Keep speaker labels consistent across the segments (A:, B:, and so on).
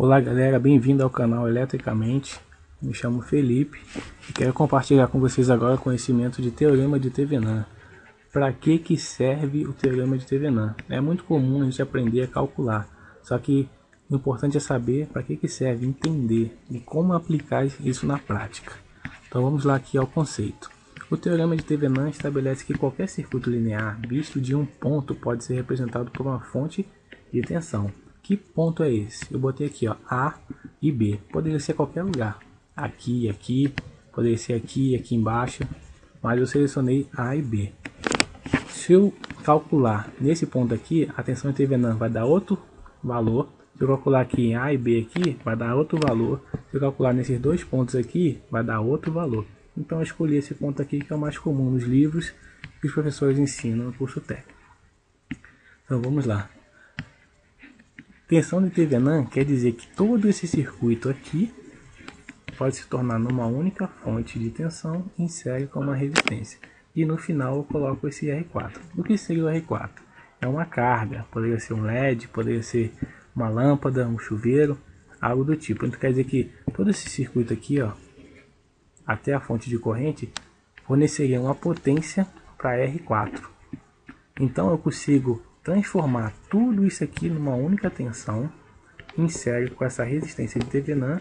A: Olá galera, bem-vindo ao canal Eletricamente. Me chamo Felipe e quero compartilhar com vocês agora o conhecimento de Teorema de Thevenin. Para que serve o Teorema de Thevenin? É muito comum a gente aprender a calcular, só que o importante é saber para que serve, entender e como aplicar isso na prática. Então vamos lá aqui ao conceito. O Teorema de Thevenin estabelece que qualquer circuito linear visto de um ponto pode ser representado por uma fonte de tensão. Que ponto é esse? Eu botei aqui, ó, A e B. Poderia ser qualquer lugar. Aqui, aqui. Poderia ser aqui, aqui embaixo. Mas eu selecionei A e B. Se eu calcular nesse ponto aqui, a tensão de Thevenin vai dar outro valor. Se eu calcular aqui em A e B aqui, vai dar outro valor. Se eu calcular nesses dois pontos aqui, vai dar outro valor. Então eu escolhi esse ponto aqui que é o mais comum nos livros que os professores ensinam no curso técnico. Então vamos lá. Tensão de Thevenin quer dizer que todo esse circuito aqui pode se tornar numa única fonte de tensão em série com uma resistência. E no final eu coloco esse R4. O que seria o R4? É uma carga, poderia ser um LED, poderia ser uma lâmpada, um chuveiro, algo do tipo. Então quer dizer que todo esse circuito aqui, ó, até a fonte de corrente, forneceria uma potência para R4. Então eu consigo transformar tudo isso aqui numa única tensão em série com essa resistência de Thevenin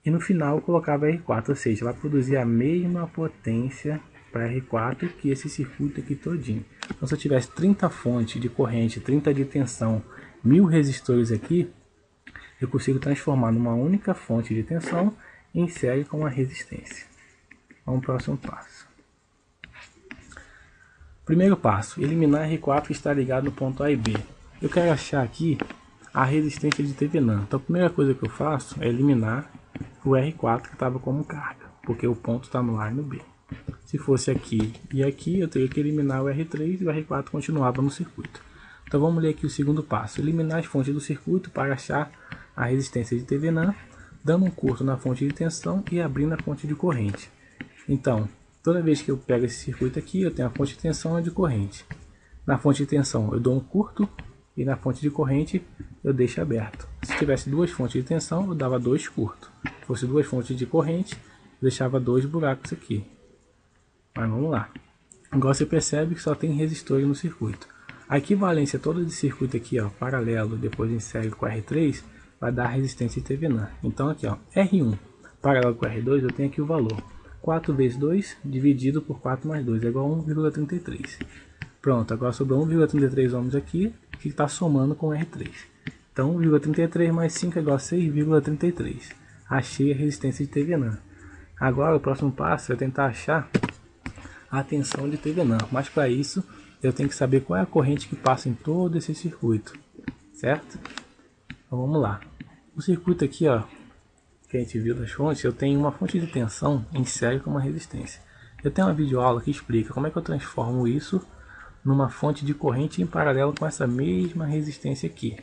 A: e no final eu colocava R4, ou seja, vai produzir a mesma potência para R4 que esse circuito aqui todinho. Então se eu tivesse 30 fontes de corrente, 30 de tensão, 1000 resistores aqui, eu consigo transformar numa única fonte de tensão em série com uma resistência. Vamos para o próximo passo. Primeiro passo, eliminar R4 que está ligado no ponto A e B. Eu quero achar aqui a resistência de Thevenin. Então a primeira coisa que eu faço é eliminar o R4 que estava como carga, porque o ponto está no A e no B. Se fosse aqui e aqui, eu teria que eliminar o R3 e o R4 continuava no circuito. Então vamos ler aqui o segundo passo. Eliminar as fontes do circuito para achar a resistência de Thevenin, dando um curto na fonte de tensão e abrindo a fonte de corrente. Então, toda vez que eu pego esse circuito aqui, eu tenho a fonte de tensão e a de corrente. Na fonte de tensão eu dou um curto e na fonte de corrente eu deixo aberto. Se tivesse duas fontes de tensão, eu dava dois curtos. Se fosse duas fontes de corrente, eu deixava dois buracos aqui. Mas vamos lá. Agora você percebe que só tem resistores no circuito. A equivalência toda de circuito aqui, ó, paralelo, depois em série com R3, vai dar a resistência de Thevenin. Então aqui, ó, R1 paralelo com R2, eu tenho aqui o valor. 4 vezes 2 dividido por 4 mais 2 é igual a 1,33. Pronto, agora sobrou 1,33 ohms aqui, que está somando com R3. Então 1,33 mais 5 é igual a 6,33. Achei a resistência de Thevenin. Agora o próximo passo é tentar achar a tensão de Thevenin. Mas para isso eu tenho que saber qual é a corrente que passa em todo esse circuito. Certo? Então vamos lá. O circuito aqui, ó, que a gente viu das fontes, eu tenho uma fonte de tensão em série com uma resistência. Eu tenho uma videoaula que explica como é que eu transformo isso numa fonte de corrente em paralelo com essa mesma resistência aqui.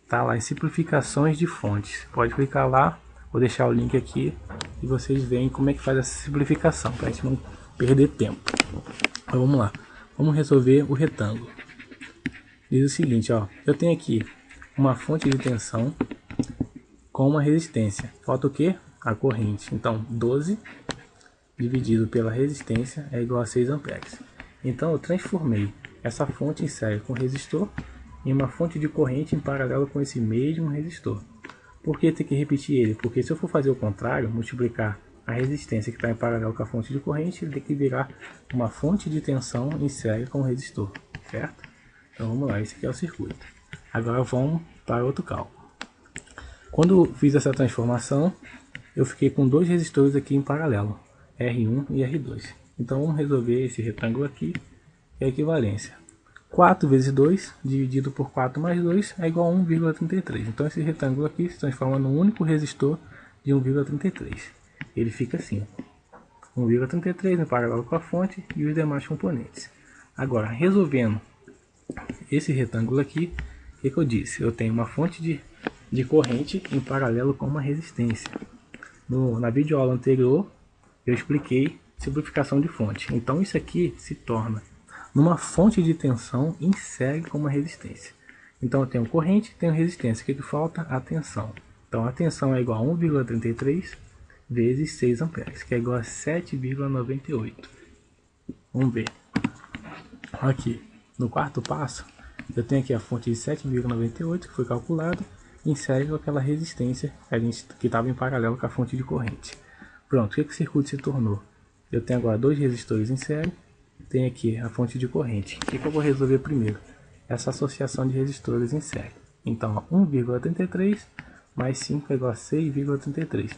A: Tá lá, em simplificações de fontes. Pode clicar lá, vou deixar o link aqui e vocês veem como é que faz essa simplificação, para a gente não perder tempo. Então vamos lá, vamos resolver o retângulo. Diz o seguinte, ó, eu tenho aqui uma fonte de tensão com uma resistência. Falta o que? A corrente. Então 12 dividido pela resistência é igual a 6 amperes. Então eu transformei essa fonte em série com resistor em uma fonte de corrente em paralelo com esse mesmo resistor. Por que tem que repetir ele? Porque se eu for fazer o contrário, multiplicar a resistência que está em paralelo com a fonte de corrente, ele tem que virar uma fonte de tensão em série com o resistor, certo? Então vamos lá, esse aqui é o circuito. Agora vamos para outro cálculo. Quando eu fiz essa transformação, eu fiquei com dois resistores aqui em paralelo, R1 e R2. Então vamos resolver esse retângulo aqui, que é a equivalência. 4 vezes 2 dividido por 4 mais 2 é igual a 1,33. Então esse retângulo aqui se transforma num único resistor de 1,33. Ele fica assim, 1,33 em paralelo com a fonte e os demais componentes. Agora, resolvendo esse retângulo aqui, o que eu disse? Eu tenho uma fonte de corrente em paralelo com uma resistência. Na videoaula anterior eu expliquei simplificação de fonte. Então isso aqui se torna numa fonte de tensão em série com uma resistência. Então eu tenho corrente, tenho resistência. O que falta? A tensão. Então a tensão é igual a 1,33 vezes 6 amperes, que é igual a 7,98. Vamos ver. Aqui, no quarto passo, eu tenho aqui a fonte de 7,98 que foi calculado, insere com aquela resistência que estava em paralelo com a fonte de corrente. Pronto, o que o circuito se tornou? Eu tenho agora dois resistores em série, tenho aqui a fonte de corrente. O que eu vou resolver primeiro? Essa associação de resistores em série. Então, 1,33 mais 5 é igual a 6,33.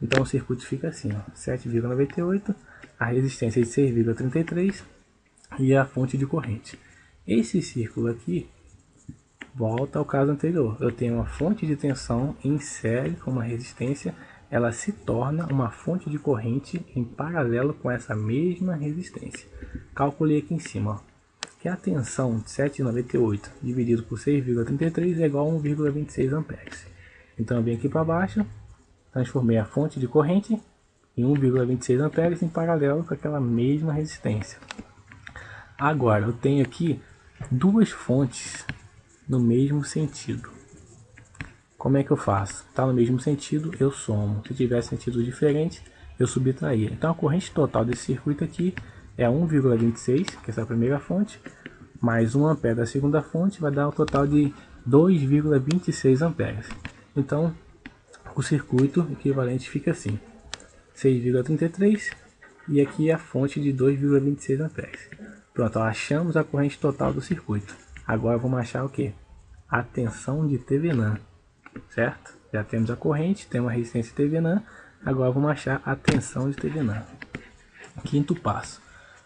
A: Então, o circuito fica assim, 7,98, a resistência de 6,33 e a fonte de corrente. Esse círculo aqui volta ao caso anterior. Eu tenho uma fonte de tensão em série com uma resistência, ela se torna uma fonte de corrente em paralelo com essa mesma resistência. Calculei aqui em cima, que a tensão de 7,98 dividido por 6,33 é igual a 1,26 amperes. Então eu vim aqui para baixo, transformei a fonte de corrente em 1,26 amperes em paralelo com aquela mesma resistência. Agora eu tenho aqui duas fontes no mesmo sentido. Como é que eu faço? Está no mesmo sentido, eu somo. Se tiver sentido diferente, eu subtrair. Então a corrente total desse circuito aqui é 1,26, que é essa primeira fonte, mais 1 ampere da segunda fonte, vai dar um total de 2,26 amperes. Então o circuito equivalente fica assim, 6,33 e aqui é a fonte de 2,26 amperes. Pronto, achamos a corrente total do circuito. Agora vamos achar o que? A tensão de Thevenin, certo? Já temos a corrente, temos a resistência de Thevenin, agora vamos achar a tensão de Thevenin. Quinto passo,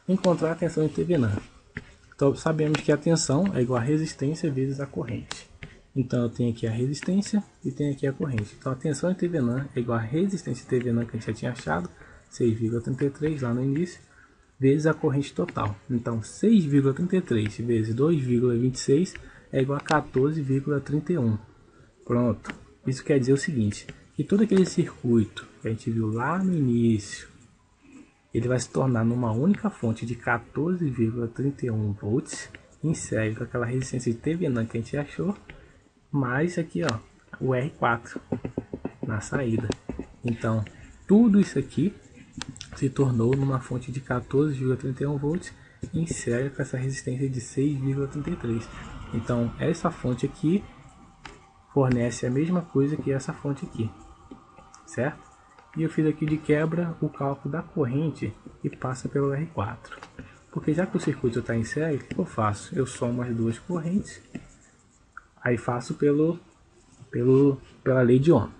A: encontrar a tensão de Thevenin. Então sabemos que a tensão é igual a resistência vezes a corrente. Então eu tenho aqui a resistência e tenho aqui a corrente. Então a tensão de Thevenin é igual a resistência de Thevenin que a gente já tinha achado, 6,33 lá no início, vezes a corrente total. Então 6,33 vezes 2,26 é igual a 14,31. Pronto. Isso quer dizer o seguinte, que todo aquele circuito que a gente viu lá no início, ele vai se tornar numa única fonte de 14,31 volts, em série com aquela resistência de Thevenin que a gente achou, mais aqui ó, o R4 na saída. Então tudo isso aqui se tornou numa fonte de 14,31 volts em série com essa resistência de 6,33. Então essa fonte aqui fornece a mesma coisa que essa fonte aqui, certo? E eu fiz aqui de quebra o cálculo da corrente que passa pelo R4. Porque já que o circuito está em série, o que eu faço? Eu somo as duas correntes, aí faço pela lei de Ohm,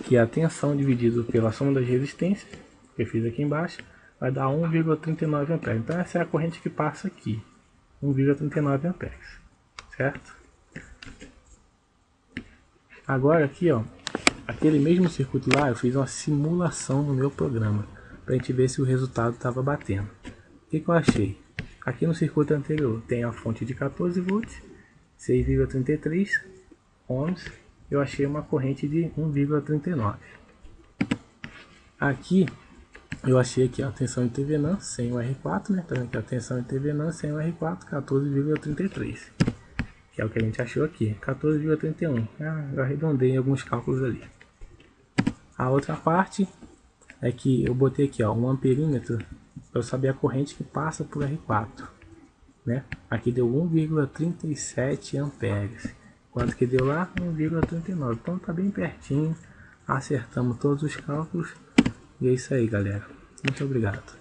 A: que é a tensão dividido pela soma das resistências, que eu fiz aqui embaixo, vai dar 1,39 amperes. Então essa é a corrente que passa aqui, 1,39 amperes, certo? Agora aqui ó, aquele mesmo circuito lá, eu fiz uma simulação no meu programa, para a gente ver se o resultado estava batendo. O que eu achei? Aqui no circuito anterior tem a fonte de 14 volts, 6,33 ohms, eu achei uma corrente de 1,39. Aqui eu achei aqui a tensão de Thevenin sem o R4, né? Tá vendo que a tensão de Thevenin sem o R4, 14,33. Que é o que a gente achou aqui, 14,31. Eu arredondei alguns cálculos ali. A outra parte é que eu botei aqui ó, um amperímetro para eu saber a corrente que passa por R4, né? Aqui deu 1,37 amperes. Quanto que deu lá? 1,39. Então tá bem pertinho. Acertamos todos os cálculos. E é isso aí, galera. Muito obrigado.